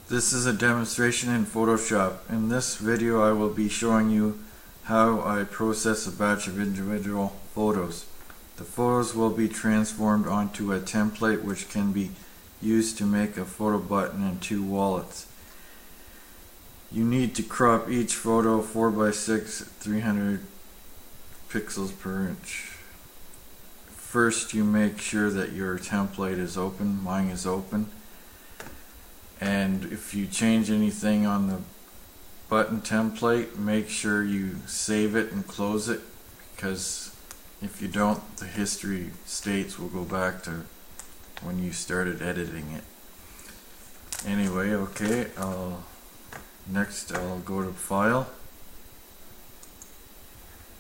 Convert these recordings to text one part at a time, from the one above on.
This is a demonstration in Photoshop. In this video I will be showing you how I process a batch of individual photos. The photos will be transformed onto a template which can be used to make a photo button and two wallets. You need to crop each photo 4x6 300 pixels per inch. First you make sure that your template is open. Mine is open. And if you change anything on the button template, make sure you save it and close it, because if you don't, the history states will go back to when you started editing it. Anyway, okay, next I'll go to File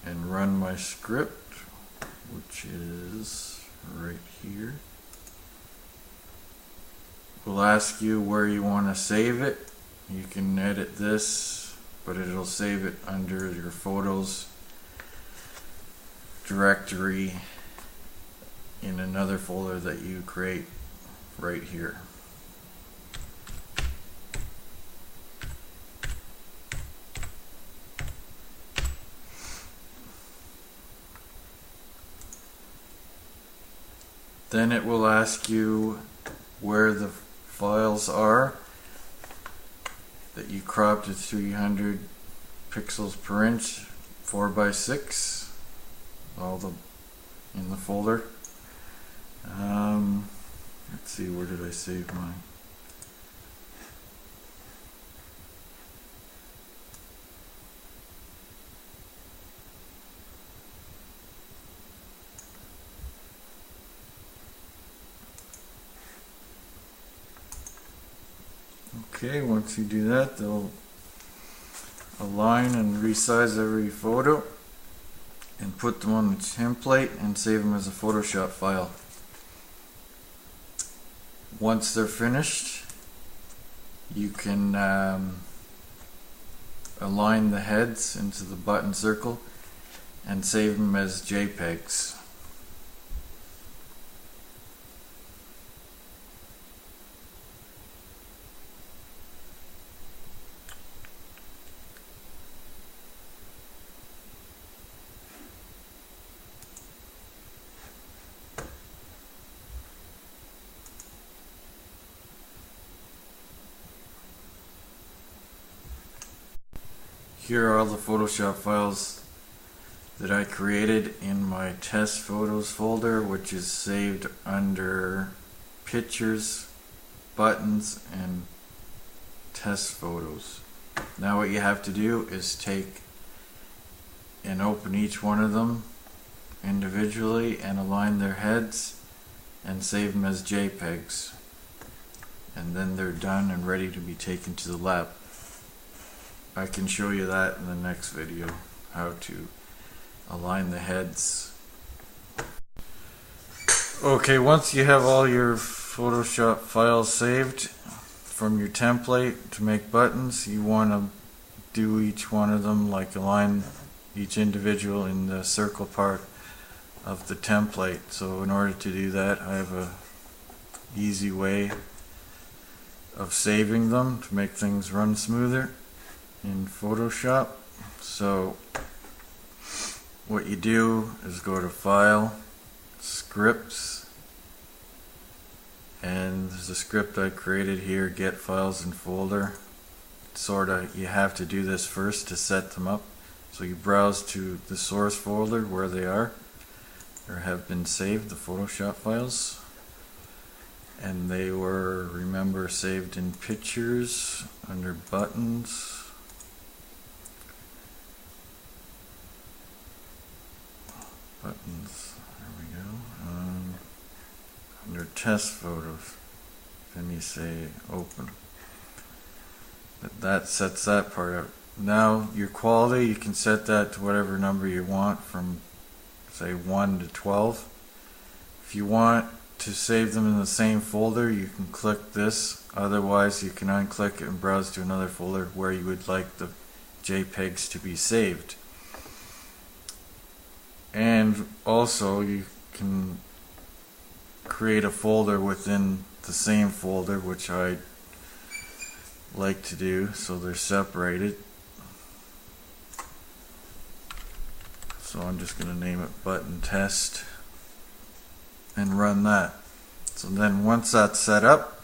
and run my script, which is right here. Will ask you where you want to save it. You can edit this, but it'll save it under your photos directory in another folder that you create right here. Then it will ask you where the files are that you cropped to 300 pixels per inch, 4x6, all the in the folder. Let's see, where did I save mine? Okay, once you do that, they'll align and resize every photo and put them on the template and save them as a Photoshop file. Once they're finished, you can align the heads into the button circle and save them as JPEGs. Here are all the Photoshop files that I created in my test photos folder, which is saved under pictures, buttons, and test photos. Now what you have to do is take and open each one of them individually and align their heads and save them as JPEGs. And then they're done and ready to be taken to the lab. I can show you that in the next video, how to align the heads. Okay, once you have all your Photoshop files saved from your template to make buttons, you want to do each one of them, like align each individual in the circle part of the template. So in order to do that, I have a easy way of saving them to make things run smoother in Photoshop. So what you do is go to File, Scripts, and there's a script I created here, Get Files in Folder. You have to do this first to set them up. So you browse to the source folder where they are or have been saved, the Photoshop files, and they were, remember, saved in Pictures under Buttons. Buttons, there we go. Under test photos, then you say open. That sets that part up. Now your quality, you can set that to whatever number you want, from say 1 to 12. If you want to save them in the same folder, you can click this. Otherwise you can unclick it and browse to another folder where you would like the JPEGs to be saved. And also you can create a folder within the same folder, which I like to do, so they're separated. So I'm just going to name it button test and run that. So then once that's set up,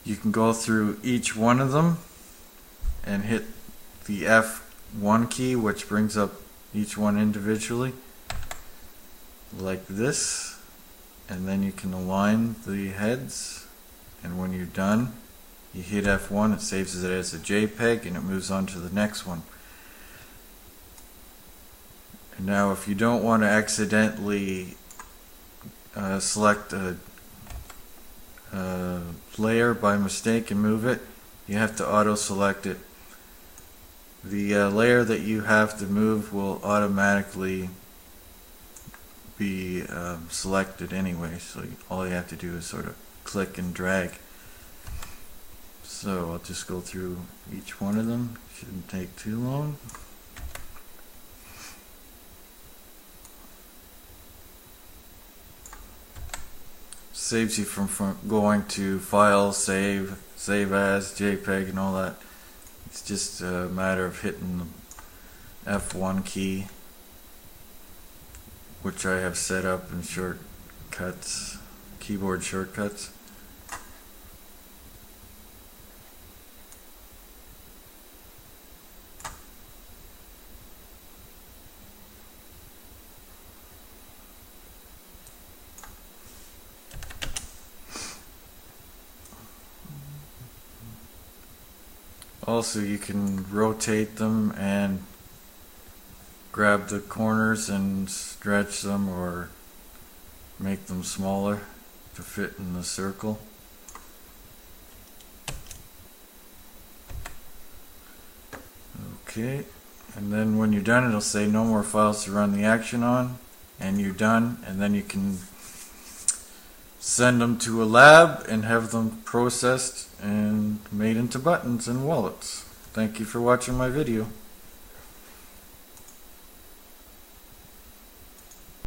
you can go through each one of them and hit the F1 key, which brings up each one individually like this, and then you can align the heads, and when you're done you hit F1, it saves it as a JPEG and it moves on to the next one. And now if you don't want to accidentally select a layer by mistake and move it, you have to auto select it. The layer that you have to move will automatically be selected anyway, so all you have to do is sort of click and drag. So I'll just go through each one of them, shouldn't take too long. Saves you from going to file, save as, JPEG and all that. It's just a matter of hitting the F1 key, which I have set up in shortcuts, keyboard shortcuts. Also, you can rotate them and grab the corners and stretch them or make them smaller to fit in the circle. Okay, and then when you're done, it'll say no more files to run the action on, and you're done, and then you can send them to a lab and have them processed and made into buttons and wallets. Thank you for watching my video.